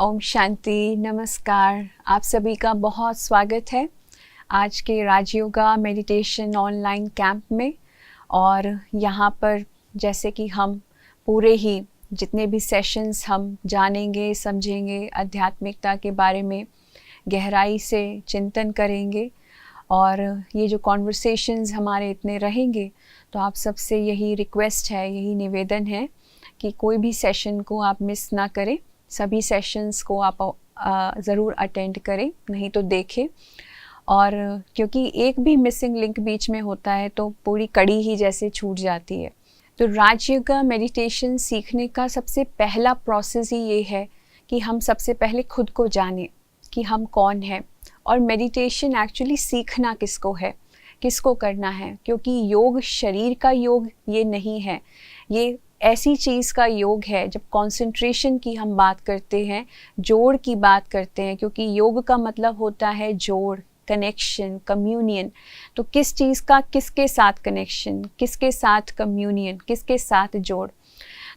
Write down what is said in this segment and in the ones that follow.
ओम शांति, नमस्कार। आप सभी का बहुत स्वागत है आज के राजयोगा मेडिटेशन ऑनलाइन कैंप में। और यहाँ पर जैसे कि हम पूरे ही जितने भी सेशंस हम जानेंगे, समझेंगे, आध्यात्मिकता के बारे में गहराई से चिंतन करेंगे और ये जो कॉन्वर्सेशंस हमारे इतने रहेंगे, तो आप सबसे यही रिक्वेस्ट है, यही निवेदन है कि कोई भी सेशन को आप मिस ना करें। सभी सेशंस को आप ज़रूर अटेंड करें, नहीं तो देखें। और क्योंकि एक भी मिसिंग लिंक बीच में होता है तो पूरी कड़ी ही जैसे छूट जाती है। तो राजयोगा मेडिटेशन सीखने का सबसे पहला प्रोसेस ही ये है कि हम सबसे पहले खुद को जानें कि हम कौन हैं। और मेडिटेशन एक्चुअली सीखना किसको है, किसको करना है, क्योंकि योग शरीर का योग ये नहीं है। ये ऐसी चीज़ का योग है जब कंसंट्रेशन की हम बात करते हैं, जोड़ की बात करते हैं, क्योंकि योग का मतलब होता है जोड़, कनेक्शन, कम्युनियन। तो किस चीज़ का किसके साथ कनेक्शन, किसके साथ कम्युनियन, किसके साथ जोड़।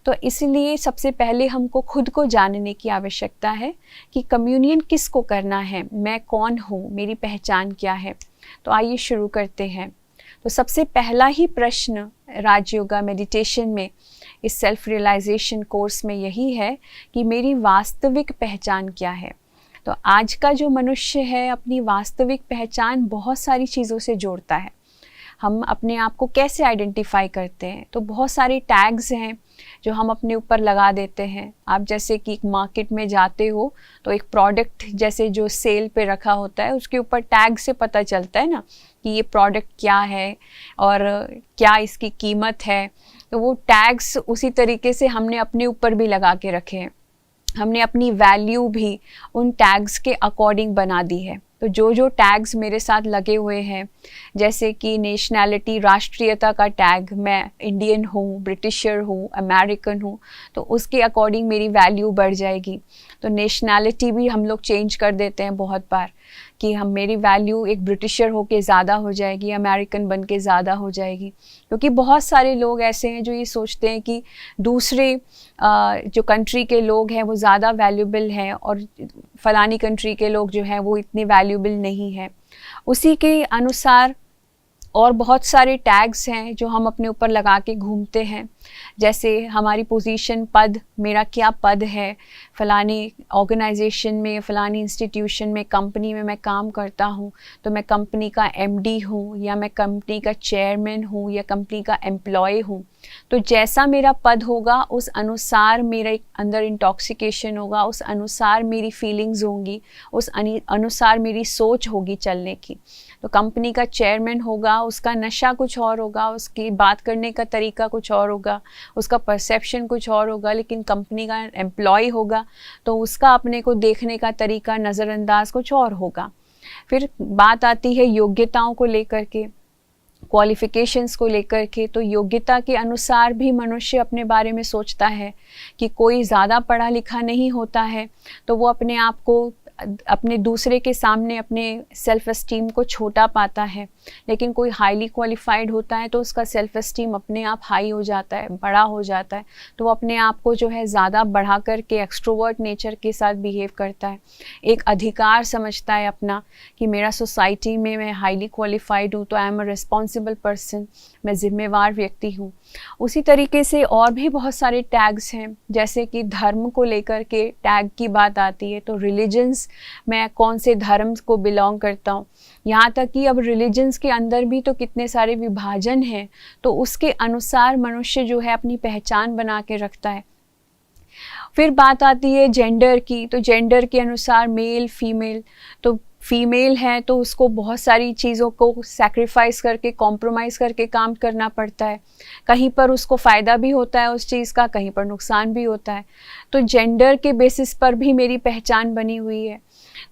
तो इसलिए सबसे पहले हमको खुद को जानने की आवश्यकता है कि कम्युनियन किसको करना है, मैं कौन हूँ, मेरी पहचान क्या है। तो आइए शुरू करते हैं। तो सबसे पहला ही प्रश्न राजयोगा मेडिटेशन में, इस सेल्फ रियलाइजेशन कोर्स में यही है कि मेरी वास्तविक पहचान क्या है। तो आज का जो मनुष्य है अपनी वास्तविक पहचान बहुत सारी चीज़ों से जोड़ता है। हम अपने आप को कैसे आइडेंटिफाई करते हैं, तो बहुत सारे टैग्स हैं जो हम अपने ऊपर लगा देते हैं। आप जैसे कि एक मार्केट में जाते हो तो एक प्रोडक्ट जैसे जो सेल पे रखा होता है उसके ऊपर टैग से पता चलता है ना कि ये प्रोडक्ट क्या है और क्या इसकी कीमत है। तो वो टैग्स उसी तरीके से हमने अपने ऊपर भी लगा के रखे हैं। हमने अपनी वैल्यू भी उन टैग्स के अकॉर्डिंग बना दी है। तो जो जो टैग्स मेरे साथ लगे हुए हैं, जैसे कि नेशनैलिटी, राष्ट्रीयता का टैग, मैं इंडियन हूँ, ब्रिटिशर हूँ, अमेरिकन हूँ, तो उसके अकॉर्डिंग मेरी वैल्यू बढ़ जाएगी। तो नेशनैलिटी भी हम लोग चेंज कर देते हैं बहुत बार कि हम मेरी वैल्यू एक ब्रिटिशर हो के ज़्यादा हो जाएगी, अमेरिकन बन के ज़्यादा हो जाएगी। क्योंकि बहुत सारे लोग ऐसे हैं जो ये सोचते हैं कि दूसरे जो कंट्री के लोग हैं वो ज़्यादा वैल्यूबल हैं और फलानी कंट्री के लोग जो हैं वो इतने वैल्यूबल नहीं हैं। उसी के अनुसार और बहुत सारे टैग्स हैं जो हम अपने ऊपर लगा के घूमते हैं। जैसे हमारी पोजीशन, पद, मेरा क्या पद है फलानी ऑर्गेनाइजेशन में, फलानी इंस्टीट्यूशन में, कंपनी में मैं काम करता हूँ तो मैं कंपनी का एमडी हूँ, या मैं कंपनी का चेयरमैन हूँ, या कंपनी का एम्प्लॉय हूँ। तो जैसा मेरा पद होगा उस अनुसार मेरे अंदर इंटॉक्सिकेशन होगा, उस अनुसार मेरी फीलिंग्स होंगी, उस अनुसार मेरी सोच होगी चलने की। तो कंपनी का चेयरमैन होगा, उसका नशा कुछ और होगा, उसकी बात करने का तरीका कुछ और होगा, उसका परसेप्शन कुछ और होगा। लेकिन कंपनी का एम्प्लॉय होगा तो उसका अपने को देखने का तरीका, नज़रअंदाज कुछ और होगा। फिर बात आती है योग्यताओं को लेकर के, क्वालिफ़िकेशंस को लेकर के। तो योग्यता के अनुसार भी मनुष्य अपने बारे में सोचता है कि कोई ज़्यादा पढ़ा लिखा नहीं होता है तो वो अपने आप को, अपने दूसरे के सामने अपने सेल्फ़ एस्टीम को छोटा पाता है। लेकिन कोई हाईली क्वालिफाइड होता है तो उसका सेल्फ़ एस्टीम अपने आप हाई हो जाता है, बड़ा हो जाता है। तो वो अपने आप को जो है ज़्यादा बढ़ा कर के एक्सट्रोवर्ट नेचर के साथ बिहेव करता है। एक अधिकार समझता है अपना कि मेरा सोसाइटी में मैं हाईली क्वालिफाइड हूँ तो I am a responsible person, मैं ज़िम्मेवार व्यक्ति हूँ। उसी तरीके से और भी बहुत सारे टैग्स हैं। जैसे कि धर्म को लेकर के टैग की बात आती है तो रिलीजन्स, मैं कौन से धर्म को बिलोंग करता हूँ। यहाँ तक कि अब रिलीजन्स के अंदर भी तो कितने सारे विभाजन हैं, तो उसके अनुसार मनुष्य जो है अपनी पहचान बना के रखता है। फिर बात आती है जेंडर की, तो जेंडर के अनुसार मेल, फीमेल। तो फीमेल है तो उसको बहुत सारी चीज़ों को सैक्रिफाइस करके, कॉम्प्रोमाइज़ करके काम करना पड़ता है। कहीं पर उसको फ़ायदा भी होता है उस चीज़ का, कहीं पर नुकसान भी होता है। तो जेंडर के बेसिस पर भी मेरी पहचान बनी हुई है।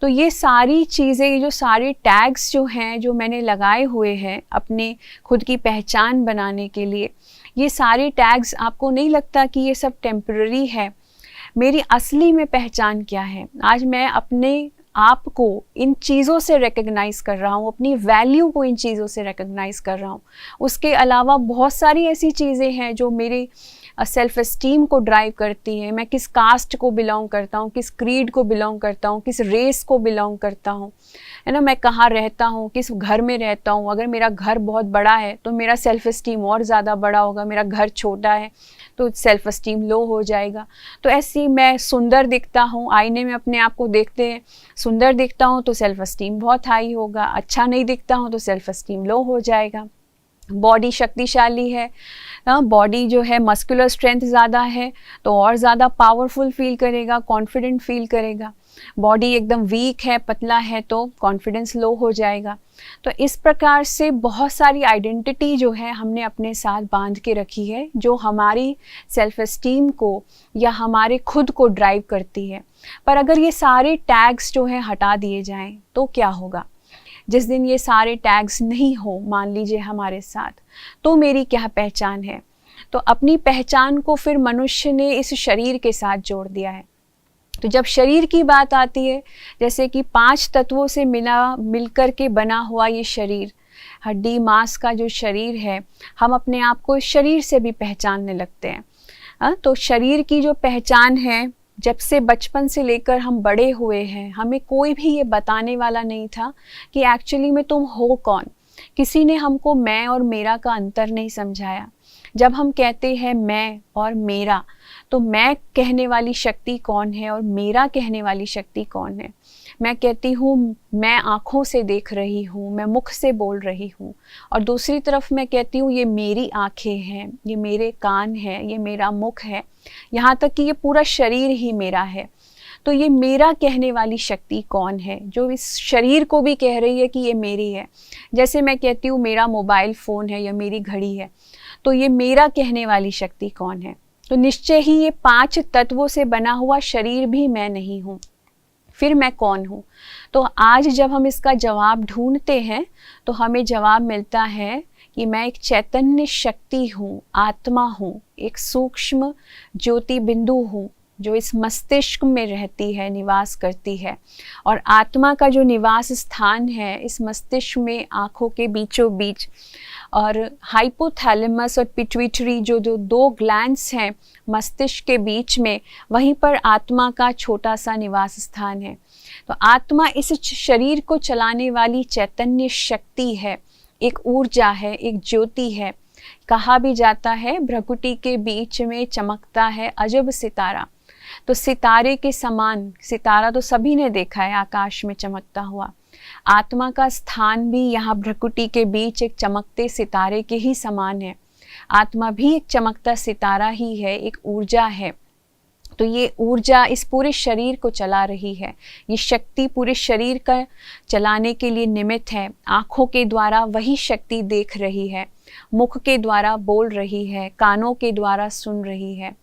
तो ये सारी चीज़ें, ये जो सारे टैग्स जो हैं जो मैंने लगाए हुए हैं अपने खुद की पहचान बनाने के लिए, ये सारे टैग्स, आपको नहीं लगता कि ये सब टेम्पररी है? मेरी असली में पहचान क्या है? आज मैं अपने आप को इन चीज़ों से रिकग्नाइज़ कर रहा हूँ, अपनी वैल्यू को इन चीज़ों से रिकग्नाइज़ कर रहा हूँ। उसके अलावा बहुत सारी ऐसी चीज़ें हैं जो मेरे सेल्फ एस्टीम को ड्राइव करती है। मैं किस कास्ट को बिलोंग करता हूँ, किस क्रीड को बिलोंग करता हूँ, किस रेस को बिलोंग करता हूँ, है ना, मैं कहाँ रहता हूँ, किस घर में रहता हूँ। अगर मेरा घर बहुत बड़ा है तो मेरा सेल्फ एस्टीम और ज़्यादा बड़ा होगा, मेरा घर छोटा है तो सेल्फ एस्टीम लो हो जाएगा। तो ऐसी मैं सुंदर दिखता हूँ, आईने में अपने आप को देखते हैं, सुंदर दिखता हूँ तो सेल्फ एस्टीम बहुत हाई होगा, अच्छा नहीं दिखता हूँ तो सेल्फ एस्टीम लो हो जाएगा। बॉडी शक्तिशाली है, बॉडी जो है मस्कुलर स्ट्रेंथ ज़्यादा है तो और ज़्यादा पावरफुल फील करेगा, कॉन्फिडेंट फील करेगा। बॉडी एकदम वीक है, पतला है तो कॉन्फिडेंस लो हो जाएगा। तो इस प्रकार से बहुत सारी आइडेंटिटी जो है हमने अपने साथ बांध के रखी है, जो हमारी सेल्फ एस्टीम को या हमारे खुद को ड्राइव करती है। पर अगर ये सारे टैग्स जो है हटा दिए जाएं तो क्या होगा? जिस दिन ये सारे टैग्स नहीं हो, मान लीजिए हमारे साथ, तो मेरी क्या पहचान है? तो अपनी पहचान को फिर मनुष्य ने इस शरीर के साथ जोड़ दिया है। तो जब शरीर की बात आती है, जैसे कि 5 तत्वों से मिलकर के बना हुआ ये शरीर, हड्डी मांस का जो शरीर है, हम अपने आप को इस शरीर से भी पहचानने लगते हैं। तो शरीर की जो पहचान है, जब से बचपन से लेकर हम बड़े हुए हैं, हमें कोई भी ये बताने वाला नहीं था कि एक्चुअली में तुम हो कौन। किसी ने हमको मैं और मेरा का अंतर नहीं समझाया। जब हम कहते हैं मैं और मेरा, तो मैं कहने वाली शक्ति कौन है और मेरा कहने वाली शक्ति कौन है? मैं कहती हूँ मैं आँखों से देख रही हूँ, मैं मुख से बोल रही हूँ, और दूसरी तरफ मैं कहती हूँ ये मेरी आँखें हैं, ये मेरे कान हैं, ये मेरा मुख है, यहाँ तक कि ये पूरा शरीर ही मेरा है। तो ये मेरा कहने वाली शक्ति कौन है, जो इस शरीर को भी कह रही है कि ये मेरी है? जैसे मैं कहती हूँ मेरा मोबाइल फ़ोन है या मेरी घड़ी है, तो ये मेरा कहने वाली शक्ति कौन है? तो निश्चय ही ये 5 तत्वों से बना हुआ शरीर भी मैं नहीं हूँ। फिर मैं कौन हूँ? तो आज जब हम इसका जवाब ढूंढते हैं तो हमें जवाब मिलता है कि मैं एक चैतन्य शक्ति हूँ, आत्मा हूँ, एक सूक्ष्म ज्योति बिंदु हूँ जो इस मस्तिष्क में रहती है, निवास करती है। और आत्मा का जो निवास स्थान है इस मस्तिष्क में, आँखों के बीचों बीच, और हाइपोथैलेमस और पिट्यूटरी जो 2 ग्लैंड्स हैं मस्तिष्क के बीच में, वहीं पर आत्मा का छोटा सा निवास स्थान है। तो आत्मा इस शरीर को चलाने वाली चैतन्य शक्ति है, एक ऊर्जा है, एक ज्योति है। कहा भी जाता है भ्रकुटी के बीच में चमकता है अजब सितारा। तो सितारे के समान, सितारा तो सभी ने देखा है आकाश में चमकता हुआ, आत्मा का स्थान भी यहाँ भ्रकुटी के बीच एक चमकते सितारे के ही समान है। आत्मा भी एक चमकता सितारा ही है, एक ऊर्जा है। तो ये ऊर्जा इस पूरे शरीर को चला रही है, ये शक्ति पूरे शरीर का चलाने के लिए निमित्त है। आँखों के द्वारा वही शक्ति देख रही है, मुख के द्वारा बोल रही है, कानों के द्वारा सुन रही है।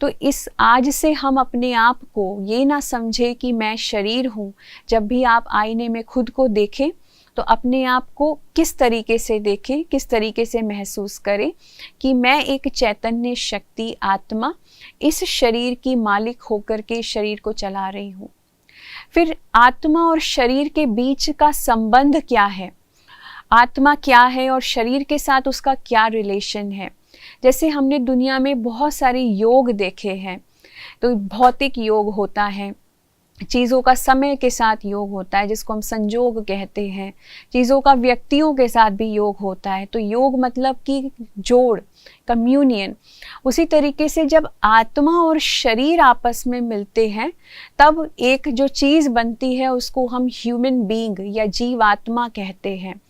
तो इस आज से हम अपने आप को ये ना समझे कि मैं शरीर हूँ। जब भी आप आईने में खुद को देखें तो अपने आप को किस तरीके से देखें, किस तरीके से महसूस करें कि मैं एक चैतन्य शक्ति, आत्मा, इस शरीर की मालिक होकर के शरीर को चला रही हूँ। फिर आत्मा और शरीर के बीच का संबंध क्या है? आत्मा क्या है और शरीर के साथ उसका क्या रिलेशन है? जैसे हमने दुनिया में बहुत सारे योग देखे हैं, तो भौतिक योग होता है, चीज़ों का समय के साथ योग होता है जिसको हम संयोग कहते हैं, चीज़ों का व्यक्तियों के साथ भी योग होता है। तो योग मतलब कि जोड़, कम्युनियन। उसी तरीके से जब आत्मा और शरीर आपस में मिलते हैं तब एक जो चीज़ बनती है उसको हम ह्यूमन बीइंग या जीवात्मा कहते हैं।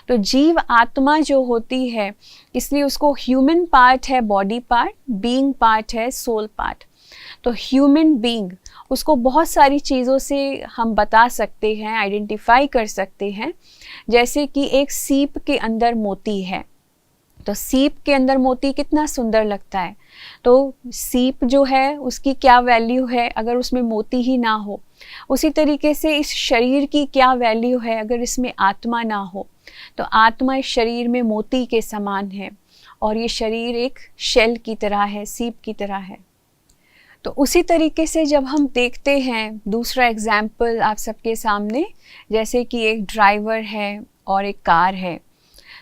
तो जीव आत्मा जो होती है, इसलिए उसको ह्यूमन पार्ट है बॉडी पार्ट, बीइंग पार्ट है सोल पार्ट। तो ह्यूमन बीइंग, उसको बहुत सारी चीज़ों से हम बता सकते हैं, आइडेंटिफाई कर सकते हैं। जैसे कि एक सीप के अंदर मोती है, तो सीप के अंदर मोती कितना सुंदर लगता है। तो सीप जो है उसकी क्या वैल्यू है अगर उसमें मोती ही ना हो। उसी तरीके से इस शरीर की क्या वैल्यू है अगर इसमें आत्मा ना हो। तो आत्मा इस शरीर में मोती के समान है और ये शरीर एक शेल की तरह है, सीप की तरह है। तो उसी तरीके से जब हम देखते हैं दूसरा एग्जाम्पल आप सबके सामने, जैसे कि एक ड्राइवर है और एक कार है।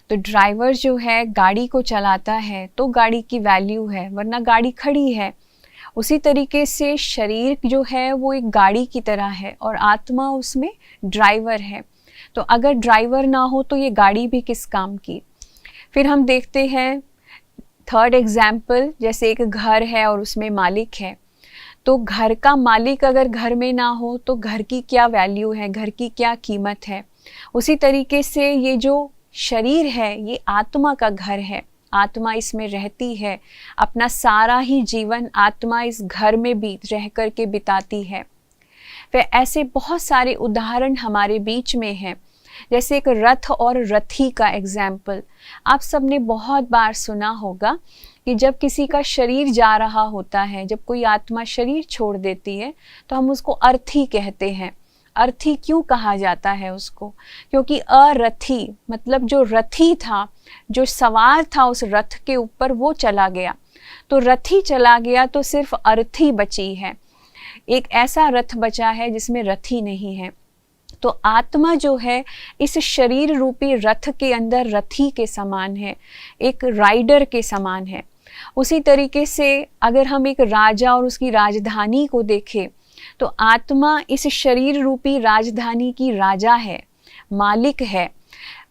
तो ड्राइवर जो है गाड़ी को चलाता है तो गाड़ी की वैल्यू है, वरना गाड़ी खड़ी है। उसी तरीके से शरीर जो है वो एक गाड़ी की तरह है और आत्मा उसमें ड्राइवर है। तो अगर ड्राइवर ना हो तो ये गाड़ी भी किस काम की। फिर हम देखते हैं थर्ड एग्जाम्पल, जैसे एक घर है और उसमें मालिक है। तो घर का मालिक अगर घर में ना हो तो घर की क्या वैल्यू है, घर की क्या कीमत है। उसी तरीके से ये जो शरीर है ये आत्मा का घर है, आत्मा इसमें रहती है, अपना सारा ही जीवन आत्मा इस घर में भी रह कर के बिताती है। फिर ऐसे बहुत सारे उदाहरण हमारे बीच में हैं, जैसे एक रथ और रथी का एग्जाम्पल। आप सबने बहुत बार सुना होगा कि जब किसी का शरीर जा रहा होता है, जब कोई आत्मा शरीर छोड़ देती है तो हम उसको अर्थी कहते हैं। अर्थी क्यों कहा जाता है उसको? क्योंकि अरथी मतलब जो रथी था, जो सवार था उस रथ के ऊपर, वो चला गया। तो रथी चला गया तो सिर्फ अर्थी बची है, एक ऐसा रथ बचा है जिसमें रथी नहीं है। तो आत्मा जो है इस शरीर रूपी रथ के अंदर रथी के समान है, एक राइडर के समान है। उसी तरीके से अगर हम एक राजा और उसकी राजधानी को देखें तो आत्मा इस शरीर रूपी राजधानी की राजा है, मालिक है।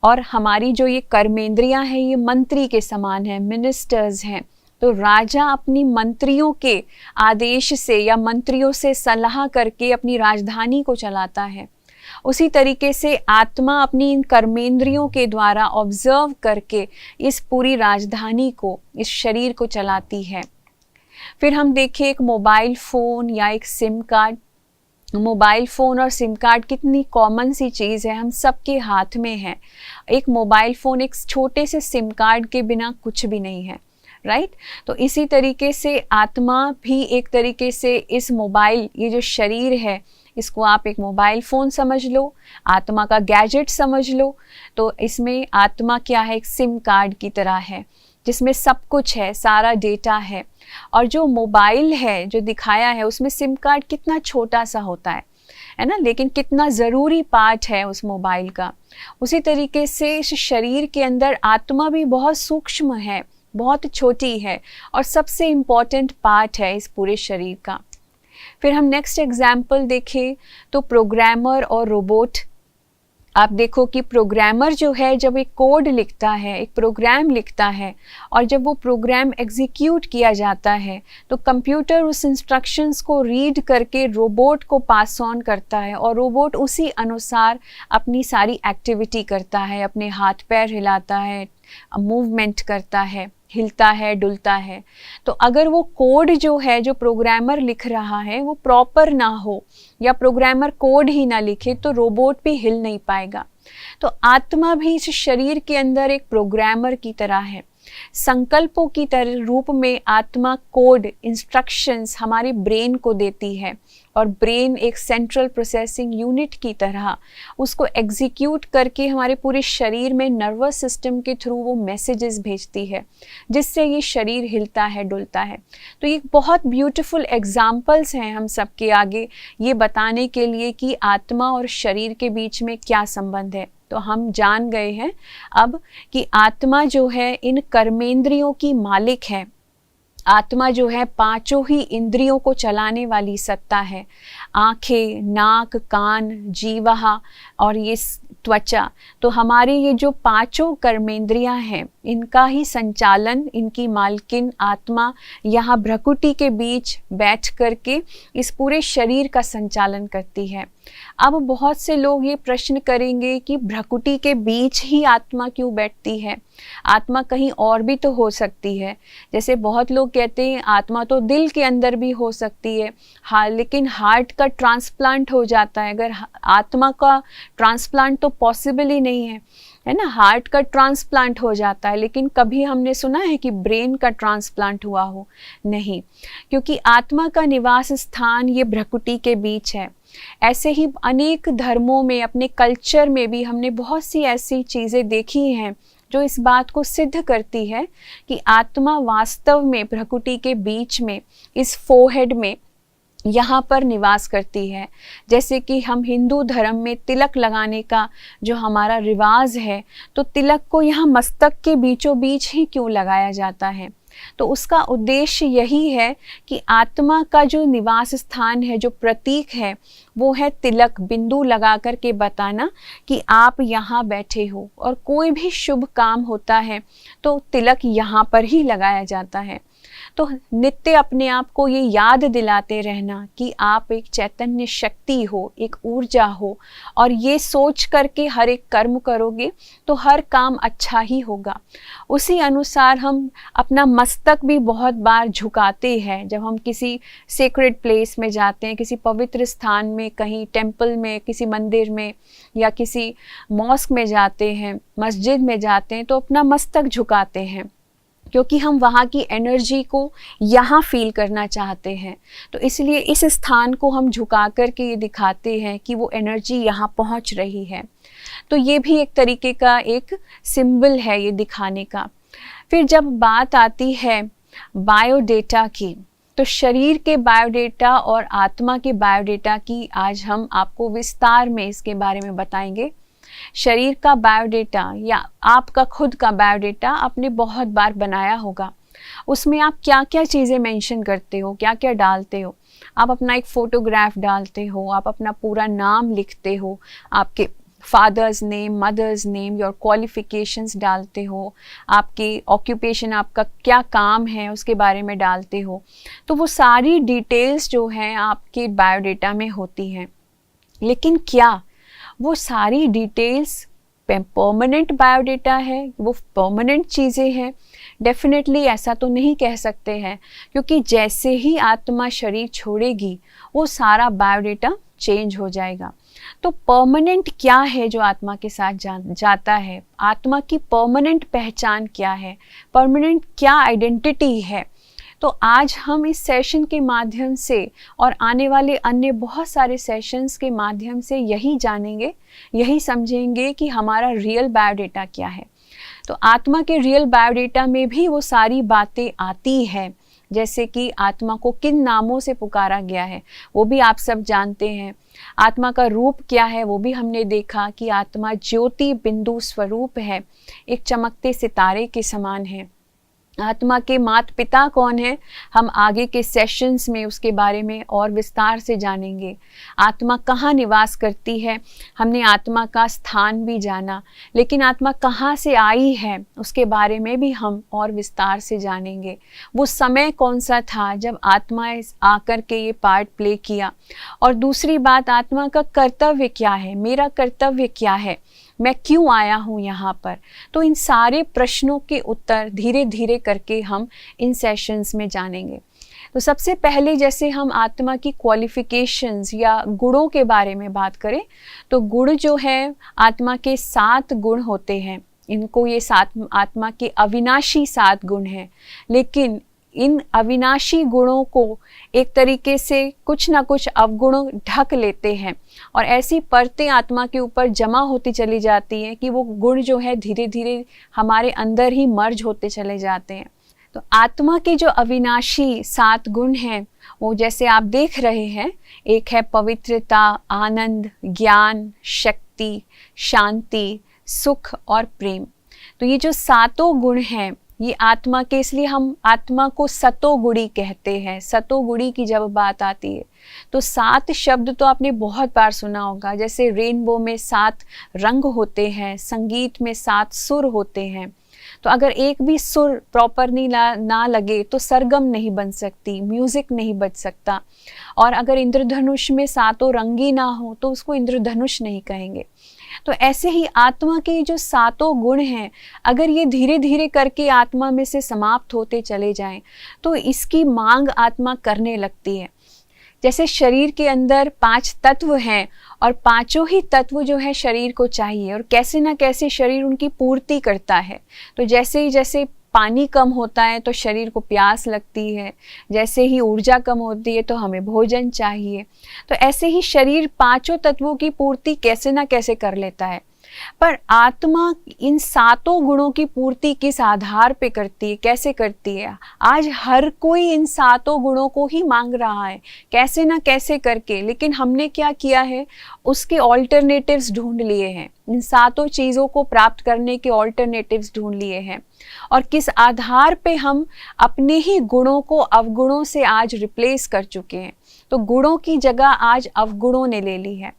और हमारी जो ये कर्मेंद्रियां हैं ये मंत्री के समान है, मिनिस्टर्स हैं। तो राजा अपनी मंत्रियों के आदेश से या मंत्रियों से सलाह करके अपनी राजधानी को चलाता है। उसी तरीके से आत्मा अपनी इन कर्मेंद्रियों के द्वारा ऑब्जर्व करके इस पूरी राजधानी को, इस शरीर को चलाती है। फिर हम देखें एक मोबाइल फ़ोन या एक सिम कार्ड। मोबाइल फ़ोन और सिम कार्ड कितनी कॉमन सी चीज़ है, हम सबके हाथ में है। एक मोबाइल फ़ोन एक छोटे से सिम कार्ड के बिना कुछ भी नहीं है, राइट। तो इसी तरीके से आत्मा भी एक तरीके से इस मोबाइल, ये जो शरीर है इसको आप एक मोबाइल फ़ोन समझ लो, आत्मा का गैजेट समझ लो। तो इसमें आत्मा क्या है, एक सिम कार्ड की तरह है जिसमें सब कुछ है, सारा डेटा है। और जो मोबाइल है जो दिखाया है उसमें सिम कार्ड कितना छोटा सा होता है ना, लेकिन कितना ज़रूरी पार्ट है उस मोबाइल का। उसी तरीके से इस शरीर के अंदर आत्मा भी बहुत सूक्ष्म है, बहुत छोटी है और सबसे इम्पॉर्टेंट पार्ट है इस पूरे शरीर का। फिर हम नेक्स्ट एग्जाम्पल देखें तो प्रोग्रामर और रोबोट। आप देखो कि प्रोग्रामर जो है जब एक कोड लिखता है, एक प्रोग्राम लिखता है, और जब वो प्रोग्राम एग्जीक्यूट किया जाता है तो कंप्यूटर उस इंस्ट्रक्शंस को रीड करके रोबोट को पास ऑन करता है और रोबोट उसी अनुसार अपनी सारी एक्टिविटी करता है, अपने हाथ पैर हिलाता है, मूवमेंट करता है, हिलता है, डुलता है। तो अगर वो कोड जो है, जो प्रोग्रामर लिख रहा है, वो प्रॉपर ना हो या प्रोग्रामर कोड ही ना लिखे तो रोबोट भी हिल नहीं पाएगा। तो आत्मा भी इस शरीर के अंदर एक प्रोग्रामर की तरह है। संकल्पों की तरह रूप में आत्मा कोड, इंस्ट्रक्शंस हमारे ब्रेन को देती है और ब्रेन एक सेंट्रल प्रोसेसिंग यूनिट की तरह उसको एग्जीक्यूट करके हमारे पूरे शरीर में नर्वस सिस्टम के थ्रू वो मैसेजेस भेजती है, जिससे ये शरीर हिलता है, डुलता है। तो ये बहुत ब्यूटीफुल एग्जाम्पल्स हैं हम सबके आगे ये बताने के लिए कि आत्मा और शरीर के बीच में क्या संबंध है। तो हम जान गए हैं अब कि आत्मा जो है इन कर्मेंद्रियों की मालिक है। आत्मा जो है पांचों ही इंद्रियों को चलाने वाली सत्ता है। आंखें, नाक, कान, जीवा और ये त्वचा। तो हमारी ये जो पांचों कर्मेंद्रियां हैं इनका ही संचालन, इनकी मालकिन आत्मा यहाँ भ्रकुटी के बीच बैठ करके इस पूरे शरीर का संचालन करती है। अब बहुत से लोग ये प्रश्न करेंगे कि भ्रकुटी के बीच ही आत्मा क्यों बैठती है, आत्मा कहीं और भी तो हो सकती है। जैसे बहुत लोग कहते हैं आत्मा तो दिल के अंदर भी हो सकती है। हाँ, लेकिन हार्ट का ट्रांसप्लांट हो जाता है, अगर आत्मा का ट्रांसप्लांट तो पॉसिबल ही नहीं है ना। हार्ट का ट्रांसप्लांट हो जाता है, लेकिन कभी हमने सुना है कि ब्रेन का ट्रांसप्लांट हुआ हो? नहीं, क्योंकि आत्मा का निवास स्थान ये भ्रकुटी के बीच है। ऐसे ही अनेक धर्मों में, अपने कल्चर में भी हमने बहुत सी ऐसी चीज़ें देखी हैं जो इस बात को सिद्ध करती है कि आत्मा वास्तव में भ्रकुटी के बीच में, इस फोरहेड में, यहाँ पर निवास करती है। जैसे कि हम हिंदू धर्म में तिलक लगाने का जो हमारा रिवाज है, तो तिलक को यहाँ मस्तक के बीचों बीच ही क्यों लगाया जाता है? तो उसका उद्देश्य यही है कि आत्मा का जो निवास स्थान है, जो प्रतीक है, वो है तिलक, बिंदु लगा कर के बताना कि आप यहाँ बैठे हो। और कोई भी शुभ काम होता है तो तिलक यहाँ पर ही लगाया जाता है। तो नित्य अपने आप को ये याद दिलाते रहना कि आप एक चैतन्य शक्ति हो, एक ऊर्जा हो, और ये सोच करके हर एक कर्म करोगे तो हर काम अच्छा ही होगा। उसी अनुसार हम अपना मस्तक भी बहुत बार झुकाते हैं जब हम किसी सेक्रेड प्लेस में जाते हैं, किसी पवित्र स्थान में, कहीं टेम्पल में, किसी मंदिर में या किसी मॉस्क में जाते हैं, मस्जिद में जाते हैं, तो अपना मस्तक झुकाते हैं क्योंकि हम वहाँ की एनर्जी को यहाँ फील करना चाहते हैं। तो इसलिए इस स्थान को हम झुका कर के ये दिखाते हैं कि वो एनर्जी यहाँ पहुँच रही है। तो ये भी एक तरीके का एक सिंबल है ये दिखाने का। फिर जब बात आती है बायोडेटा की, तो शरीर के बायोडेटा और आत्मा के बायोडेटा की आज हम आपको विस्तार में इसके बारे में बताएंगे। शरीर का बायोडेटा या आपका खुद का बायोडेटा आपने बहुत बार बनाया होगा। उसमें आप क्या क्या चीज़ें मेंशन करते हो, क्या क्या डालते हो। आप अपना एक फ़ोटोग्राफ डालते हो, आप अपना पूरा नाम लिखते हो, आपके father's name, mother's name, your qualifications डालते हो, आपकी ऑक्यूपेशन, आपका क्या काम है उसके बारे में डालते हो। तो वो सारी डिटेल्स जो हैं आपके बायोडेटा में होती हैं। लेकिन क्या वो सारी डिटेल्स परमानेंट बायोडेटा है, वो परमानेंट चीज़ें हैं? डेफिनेटली ऐसा तो नहीं कह सकते हैं, क्योंकि जैसे ही आत्मा शरीर छोड़ेगी वो सारा बायोडेटा चेंज हो जाएगा। तो परमानेंट क्या है जो आत्मा के साथ जाता है? आत्मा की परमानेंट पहचान क्या है? परमानेंट क्या आइडेंटिटी है? तो आज हम इस सेशन के माध्यम से और आने वाले अन्य बहुत सारे सेशंस के माध्यम से यही जानेंगे, यही समझेंगे कि हमारा रियल बायोडेटा क्या है। तो आत्मा के रियल बायोडेटा में भी वो सारी बातें आती है, जैसे कि आत्मा को किन नामों से पुकारा गया है वो भी आप सब जानते हैं। आत्मा का रूप क्या है वो भी हमने देखा कि आत्मा ज्योति बिंदु स्वरूप है, एक चमकते सितारे के समान है। आत्मा के माता पिता कौन है, हम आगे के सेशंस में उसके बारे में और विस्तार से जानेंगे। आत्मा कहाँ निवास करती है, हमने आत्मा का स्थान भी जाना, लेकिन आत्मा कहाँ से आई है उसके बारे में भी हम और विस्तार से जानेंगे। वो समय कौन सा था जब आत्मा आकर के ये पार्ट प्ले किया, और दूसरी बात आत्मा का कर्तव्य क्या है, मेरा कर्तव्य क्या है, मैं क्यों आया हूँ यहाँ पर। तो इन सारे प्रश्नों के उत्तर धीरे धीरे करके हम इन सेशंस में जानेंगे। तो सबसे पहले जैसे हम आत्मा की क्वालिफिकेशंस या गुणों के बारे में बात करें, तो गुण जो है आत्मा के 7 गुण होते हैं। इनको ये 7 आत्मा के अविनाशी 7 गुण हैं, लेकिन इन अविनाशी गुणों को एक तरीके से कुछ ना कुछ अवगुण ढक लेते हैं और ऐसी परतें आत्मा के ऊपर जमा होती चली जाती हैं कि वो गुण जो है धीरे धीरे हमारे अंदर ही मर्ज होते चले जाते हैं। तो आत्मा के जो अविनाशी 7 गुण हैं वो जैसे आप देख रहे हैं, एक है पवित्रता, आनंद, ज्ञान, शक्ति, शांति, सुख और प्रेम। तो ये जो 7 गुण हैं ये आत्मा के, इसलिए हम आत्मा को सतोगुणी कहते हैं। सतोगुणी की जब बात आती है तो 7 शब्द तो आपने बहुत बार सुना होगा। जैसे रेनबो में 7 रंग होते हैं, संगीत में 7 सुर होते हैं। तो अगर एक भी सुर प्रॉपर ना लगे तो सरगम नहीं बन सकती, म्यूज़िक नहीं बज सकता। और अगर इंद्रधनुष में 7 रंग ही ना हो तो उसको इंद्रधनुष नहीं कहेंगे। तो ऐसे ही आत्मा के जो 7 गुण हैं, अगर ये धीरे धीरे करके आत्मा में से समाप्त होते चले जाएं तो इसकी मांग आत्मा करने लगती है। जैसे शरीर के अंदर 5 तत्व हैं और पांचों ही तत्व जो है शरीर को चाहिए और कैसे ना कैसे शरीर उनकी पूर्ति करता है। तो जैसे पानी कम होता है तो शरीर को प्यास लगती है, जैसे ही ऊर्जा कम होती है तो हमें भोजन चाहिए। तो ऐसे ही शरीर 5 तत्वों की पूर्ति कैसे ना कैसे कर लेता है। पर आत्मा इन सातों गुणों की पूर्ति किस आधार पे करती है, कैसे करती है? आज हर कोई इन सातों गुणों को ही मांग रहा है, कैसे ना कैसे करके। लेकिन हमने क्या किया है, उसके ऑल्टरनेटिव्स ढूंढ लिए हैं, इन सातों चीज़ों को प्राप्त करने के ऑल्टरनेटिव्स ढूंढ लिए हैं। और किस आधार पे हम अपने ही गुणों को अवगुणों से आज रिप्लेस कर चुके हैं। तो गुणों की जगह आज अवगुणों ने ले ली है।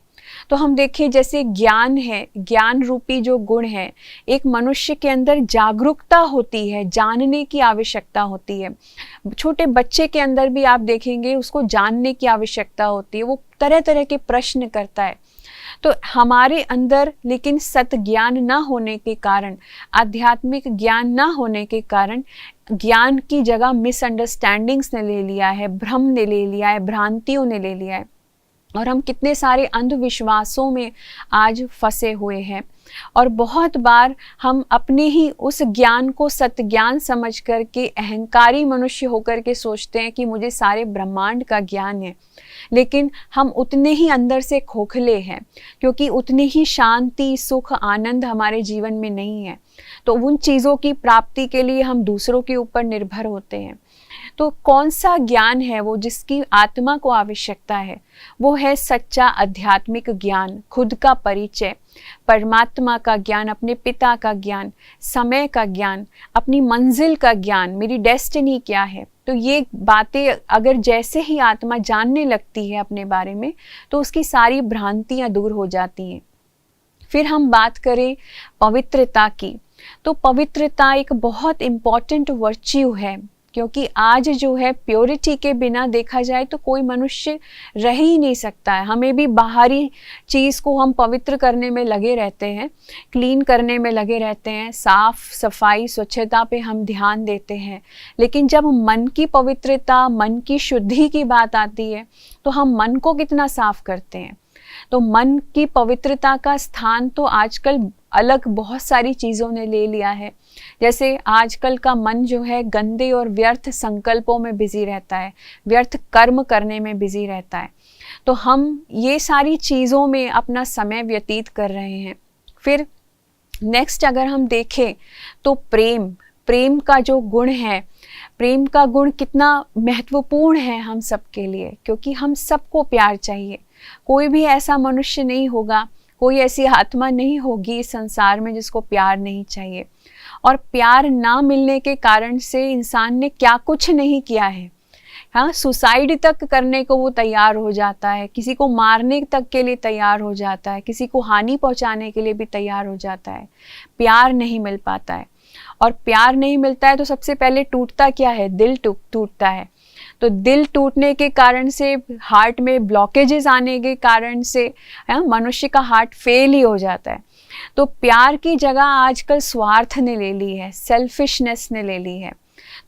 तो हम देखें, जैसे ज्ञान है, ज्ञान रूपी जो गुण है, एक मनुष्य के अंदर जागरूकता होती है, जानने की आवश्यकता होती है। छोटे बच्चे के अंदर भी आप देखेंगे उसको जानने की आवश्यकता होती है, वो तरह तरह के प्रश्न करता है। तो हमारे अंदर लेकिन सत ज्ञान ना होने के कारण, आध्यात्मिक ज्ञान ना होने के कारण, ज्ञान की जगह मिसअंडरस्टैंडिंग्स ने ले लिया है, भ्रम ने ले लिया है, भ्रांतियों ने ले लिया है। और हम कितने सारे अंधविश्वासों में आज फंसे हुए हैं। और बहुत बार हम अपने ही उस ज्ञान को सत्य ज्ञान समझ कर के अहंकारी मनुष्य होकर के सोचते हैं कि मुझे सारे ब्रह्मांड का ज्ञान है। लेकिन हम उतने ही अंदर से खोखले हैं, क्योंकि उतनी ही शांति, सुख, आनंद हमारे जीवन में नहीं है। तो उन चीज़ों की प्राप्ति के लिए हम दूसरों के ऊपर निर्भर होते हैं। तो कौन सा ज्ञान है वो जिसकी आत्मा को आवश्यकता है? वो है सच्चा आध्यात्मिक ज्ञान, खुद का परिचय, परमात्मा का ज्ञान, अपने पिता का ज्ञान, समय का ज्ञान, अपनी मंजिल का ज्ञान, मेरी डेस्टिनी क्या है। तो ये बातें अगर जैसे ही आत्मा जानने लगती है अपने बारे में, तो उसकी सारी भ्रांतियाँ दूर हो जाती हैं। फिर हम बात करें पवित्रता की, तो पवित्रता एक बहुत इम्पॉर्टेंट वर्च्यू है, क्योंकि आज जो है प्योरिटी के बिना देखा जाए तो कोई मनुष्य रह ही नहीं सकता है। हमें भी बाहरी चीज़ को हम पवित्र करने में लगे रहते हैं, क्लीन करने में लगे रहते हैं, साफ सफाई स्वच्छता पे हम ध्यान देते हैं। लेकिन जब मन की पवित्रता, मन की शुद्धि की बात आती है, तो हम मन को कितना साफ करते हैं। तो मन की पवित्रता का स्थान तो आजकल अलग बहुत सारी चीज़ों ने ले लिया है। जैसे आजकल का मन जो है गंदे और व्यर्थ संकल्पों में बिजी रहता है, व्यर्थ कर्म करने में बिजी रहता है। तो हम ये सारी चीज़ों में अपना समय व्यतीत कर रहे हैं। फिर नेक्स्ट अगर हम देखें तो प्रेम का जो गुण है, प्रेम का गुण कितना महत्वपूर्ण है हम सबके लिए, क्योंकि हम सबको प्यार चाहिए। कोई भी ऐसा मनुष्य नहीं होगा, कोई ऐसी आत्मा नहीं होगी इस संसार में जिसको प्यार नहीं चाहिए। और प्यार ना मिलने के कारण से इंसान ने क्या कुछ नहीं किया है। हाँ, सुसाइड तक करने को वो तैयार हो जाता है, किसी को मारने तक के लिए तैयार हो जाता है, किसी को हानि पहुंचाने के लिए भी तैयार हो जाता है। प्यार नहीं मिल पाता है, और प्यार नहीं मिलता है तो सबसे पहले टूटता क्या है? दिल टूटता है। तो दिल टूटने के कारण से, हार्ट में ब्लॉकेजेस आने के कारण से मनुष्य का हार्ट फेल ही हो जाता है। तो प्यार की जगह आजकल स्वार्थ ने ले ली है, सेल्फिशनेस ने ले ली है।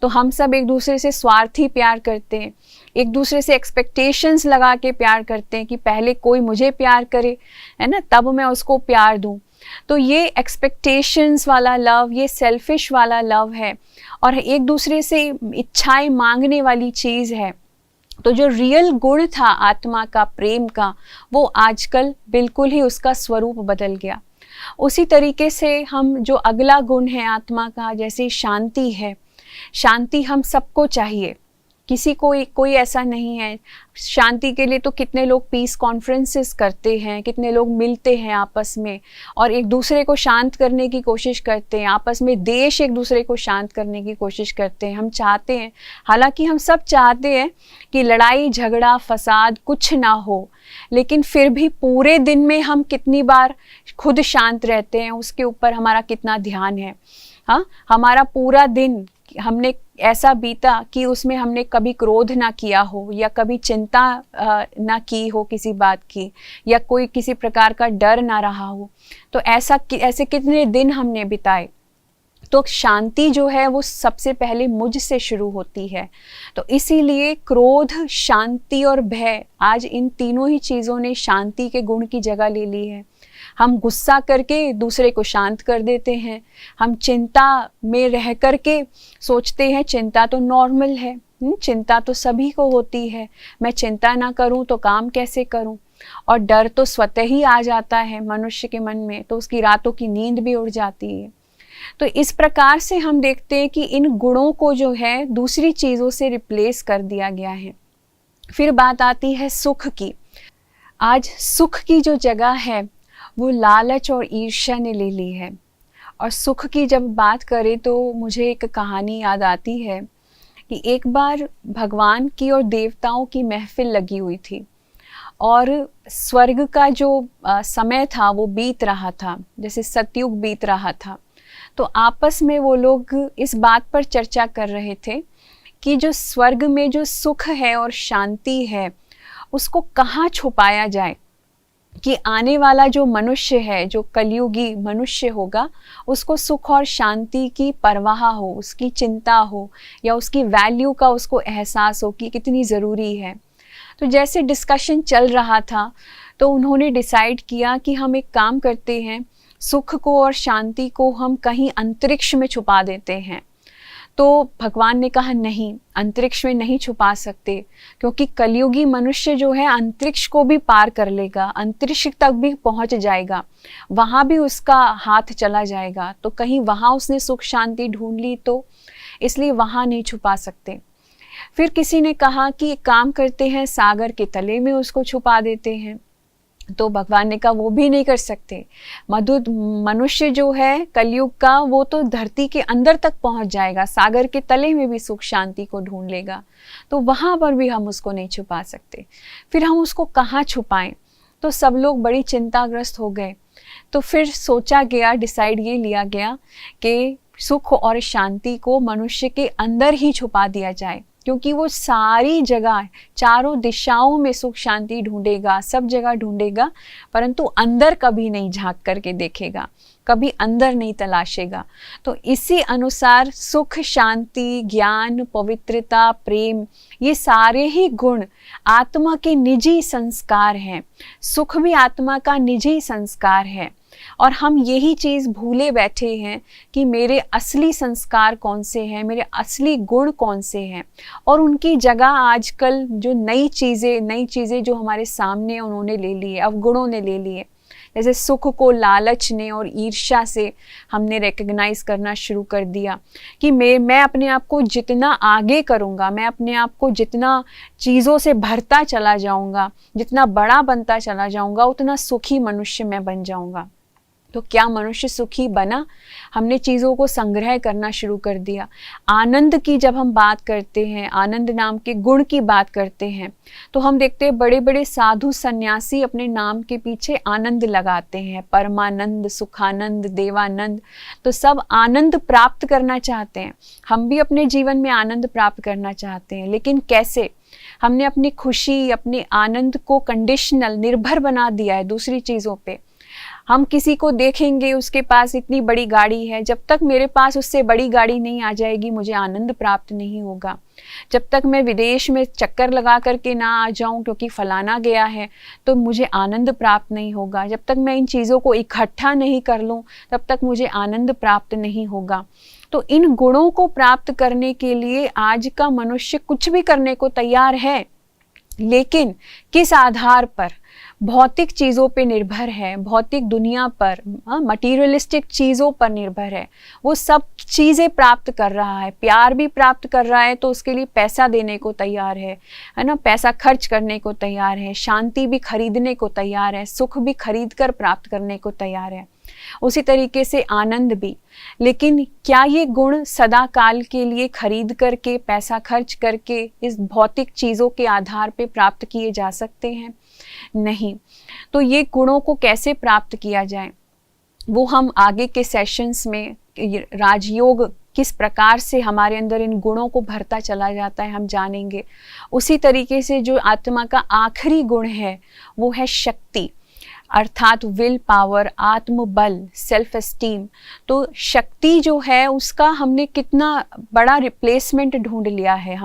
तो हम सब एक दूसरे से स्वार्थी प्यार करते हैं, एक दूसरे से एक्सपेक्टेशंस लगा के प्यार करते हैं कि पहले कोई मुझे प्यार करे, है ना, तब मैं उसको प्यार दूं। तो ये एक्सपेक्टेशंस वाला लव, ये सेल्फिश वाला लव है, और एक दूसरे से इच्छाएं मांगने वाली चीज़ है। तो जो रियल गुण था आत्मा का, प्रेम का, वो आजकल बिल्कुल ही उसका स्वरूप बदल गया। उसी तरीके से हम जो अगला गुण है आत्मा का, जैसे शांति है, शांति हम सबको चाहिए, किसी को कोई ऐसा नहीं है। शांति के लिए तो कितने लोग पीस कॉन्फ्रेंसेस करते हैं, कितने लोग मिलते हैं आपस में और एक दूसरे को शांत करने की कोशिश करते हैं, आपस में देश एक दूसरे को शांत करने की कोशिश करते हैं। हम चाहते हैं, हालांकि हम सब चाहते हैं कि लड़ाई झगड़ा फसाद कुछ ना हो, लेकिन फिर भी पूरे दिन में हम कितनी बार खुद शांत रहते हैं, उसके ऊपर हमारा कितना ध्यान है। हाँ, हमारा पूरा दिन हमने ऐसा बीता कि उसमें हमने कभी क्रोध ना किया हो, या कभी चिंता ना की हो किसी बात की, या कोई किसी प्रकार का डर ना रहा हो। तो ऐसे कितने दिन हमने बिताए। तो शांति जो है वो सबसे पहले मुझ से शुरू होती है। तो इसीलिए क्रोध, शांति और भय, आज इन तीनों ही चीज़ों ने शांति के गुण की जगह ले ली है। हम गुस्सा करके दूसरे को शांत कर देते हैं, हम चिंता में रह करके सोचते हैं चिंता तो नॉर्मल है, चिंता तो सभी को होती है, मैं चिंता ना करूं तो काम कैसे करूं। और डर तो स्वतः ही आ जाता है मनुष्य के मन में, तो उसकी रातों की नींद भी उड़ जाती है। तो इस प्रकार से हम देखते हैं कि इन गुणों को जो है दूसरी चीज़ों से रिप्लेस कर दिया गया है। फिर बात आती है सुख की। आज सुख की जो जगह है वो लालच और ईर्ष्या ने ले ली है। और सुख की जब बात करें तो मुझे एक कहानी याद आती है कि एक बार भगवान की और देवताओं की महफिल लगी हुई थी और स्वर्ग का जो समय था वो बीत रहा था, जैसे सतयुग बीत रहा था। तो आपस में वो लोग इस बात पर चर्चा कर रहे थे कि जो स्वर्ग में जो सुख है और शांति है उसको कहाँ छुपाया जाए, कि आने वाला जो मनुष्य है, जो कलयुगी मनुष्य होगा, उसको सुख और शांति की परवाह हो, उसकी चिंता हो, या उसकी वैल्यू का उसको एहसास हो कि कितनी ज़रूरी है। तो जैसे डिस्कशन चल रहा था तो उन्होंने डिसाइड किया कि हम एक काम करते हैं, सुख को और शांति को हम कहीं अंतरिक्ष में छुपा देते हैं। तो भगवान ने कहा नहीं, अंतरिक्ष में नहीं छुपा सकते, क्योंकि कलयुगी मनुष्य जो है अंतरिक्ष को भी पार कर लेगा, अंतरिक्ष तक भी पहुंच जाएगा, वहाँ भी उसका हाथ चला जाएगा। तो कहीं वहाँ उसने सुख शांति ढूंढ ली, तो इसलिए वहाँ नहीं छुपा सकते। फिर किसी ने कहा कि एक काम करते हैं, सागर के तले में उसको छुपा देते हैं। तो भगवान ने कहा वो भी नहीं कर सकते, मनुष्य जो है कलयुग का वो तो धरती के अंदर तक पहुंच जाएगा, सागर के तले में भी सुख शांति को ढूंढ लेगा, तो वहां पर भी हम उसको नहीं छुपा सकते। फिर हम उसको कहाँ छुपाएं? तो सब लोग बड़ी चिंताग्रस्त हो गए। तो फिर सोचा गया, डिसाइड ये लिया गया कि सुख और शांति को मनुष्य के अंदर ही छुपा दिया जाए, क्योंकि वो सारी जगह, चारों दिशाओं में सुख शांति ढूंढेगा, सब जगह ढूंढेगा, परंतु अंदर कभी नहीं झांक करके देखेगा, कभी अंदर नहीं तलाशेगा। तो इसी अनुसार सुख शांति, ज्ञान, पवित्रता, प्रेम, ये सारे ही गुण आत्मा के निजी संस्कार हैं। सुख भी आत्मा का निजी संस्कार है, और हम यही चीज़ भूले बैठे हैं कि मेरे असली संस्कार कौन से हैं, मेरे असली गुण कौन से हैं। और उनकी जगह आजकल जो नई चीज़ें जो हमारे सामने उन्होंने ले ली है, अवगुणों ने ले ली है। जैसे सुख को लालच ने और ईर्ष्या से हमने रिकग्नाइज करना शुरू कर दिया कि मैं अपने आप को जितना आगे करूँगा, मैं अपने आप को जितना चीज़ों से भरता चला जाऊँगा, जितना बड़ा बनता चला जाऊँगा, उतना सुखी मनुष्य मैं बन जाऊँगा। तो क्या मनुष्य सुखी बना? हमने चीज़ों को संग्रह करना शुरू कर दिया। आनंद की जब हम बात करते हैं, आनंद नाम के गुण की बात करते हैं, तो हम देखते हैं बड़े बड़े साधु सन्यासी अपने नाम के पीछे आनंद लगाते हैं, परमानंद, सुखानंद, देवानंद। तो सब आनंद प्राप्त करना चाहते हैं। हम भी अपने जीवन में आनंद प्राप्त करना चाहते हैं, लेकिन कैसे? हमने अपनी खुशी, अपने आनंद को कंडीशनल, निर्भर बना दिया है दूसरी चीज़ों पे। हम किसी को देखेंगे, उसके पास इतनी बड़ी गाड़ी है, जब तक मेरे पास उससे बड़ी गाड़ी नहीं आ जाएगी मुझे आनंद प्राप्त नहीं होगा। जब तक मैं विदेश में चक्कर लगा करके ना आ जाऊं क्योंकि फलाना गया है, तो मुझे आनंद प्राप्त नहीं होगा। जब तक मैं इन चीज़ों को इकट्ठा नहीं कर लूं, तब तक मुझे आनंद प्राप्त नहीं होगा। तो इन गुणों को प्राप्त करने के लिए आज का मनुष्य कुछ भी करने को तैयार है, लेकिन किस आधार पर? भौतिक चीज़ों पे निर्भर है, भौतिक दुनिया पर, मटीरियलिस्टिक चीज़ों पर निर्भर है। वो सब चीज़ें प्राप्त कर रहा है, प्यार भी प्राप्त कर रहा है, तो उसके लिए पैसा देने को तैयार है ना, पैसा खर्च करने को तैयार है, शांति भी खरीदने को तैयार है, सुख भी खरीद कर प्राप्त करने को तैयार है, उसी तरीके से आनंद भी। लेकिन क्या ये गुण सदा काल के लिए खरीद करके, पैसा खर्च करके, इस भौतिक चीज़ों के आधार पे प्राप्त किए जा सकते हैं? नहीं। तो ये गुणों को कैसे प्राप्त किया जाए, वो हम आगे के सेशंस में, राजयोग किस प्रकार से हमारे अंदर इन गुणों को भरता चला जाता है, हम जानेंगे। उसी तरीके से जो आत्मा का आखिरी गुण है वो है शक्ति, अर्थात विल पावर, आत्मबल, सेल्फ एस्टीम। तो शक्ति जो है उसका हमने कितना बड़ा रिप्लेसमेंट ढूंढ लिया है।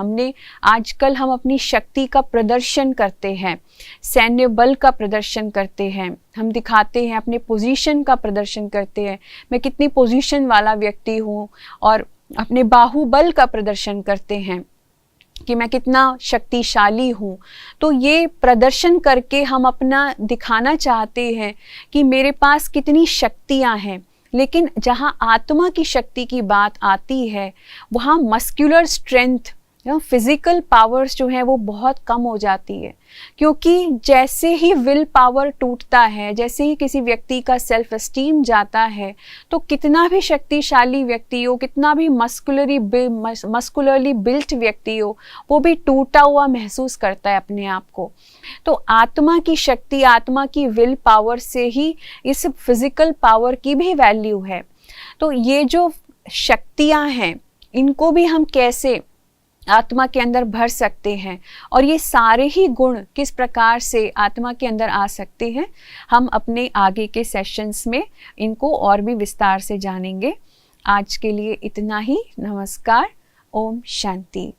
आजकल हम अपनी शक्ति का प्रदर्शन करते हैं, सैन्य बल का प्रदर्शन करते हैं, हम दिखाते हैं, अपने पोजीशन का प्रदर्शन करते हैं, मैं कितनी पोजीशन वाला व्यक्ति हूँ, और अपने बाहुबल का प्रदर्शन करते हैं। कि मैं कितना शक्तिशाली हूँ। तो ये प्रदर्शन करके हम अपना दिखाना चाहते हैं कि मेरे पास कितनी शक्तियाँ हैं। लेकिन जहाँ आत्मा की शक्ति की बात आती है, वहाँ मस्कुलर स्ट्रेंथ, फिजिकल पावर्स जो हैं वो बहुत कम हो जाती है। क्योंकि जैसे ही विल पावर टूटता है, जैसे ही किसी व्यक्ति का सेल्फ एस्टीम जाता है, तो कितना भी शक्तिशाली व्यक्ति हो, कितना भी मस्कुलरली बिल्ट व्यक्ति हो, वो भी टूटा हुआ महसूस करता है अपने आप को। तो आत्मा की शक्ति, आत्मा की विल पावर से ही इस फिजिकल पावर की भी वैल्यू है। तो ये जो शक्तियाँ हैं, इनको भी हम कैसे आत्मा के अंदर भर सकते हैं, और ये सारे ही गुण किस प्रकार से आत्मा के अंदर आ सकते हैं, हम अपने आगे के सेशंस में इनको और भी विस्तार से जानेंगे। आज के लिए इतना ही। नमस्कार। ओम शांति।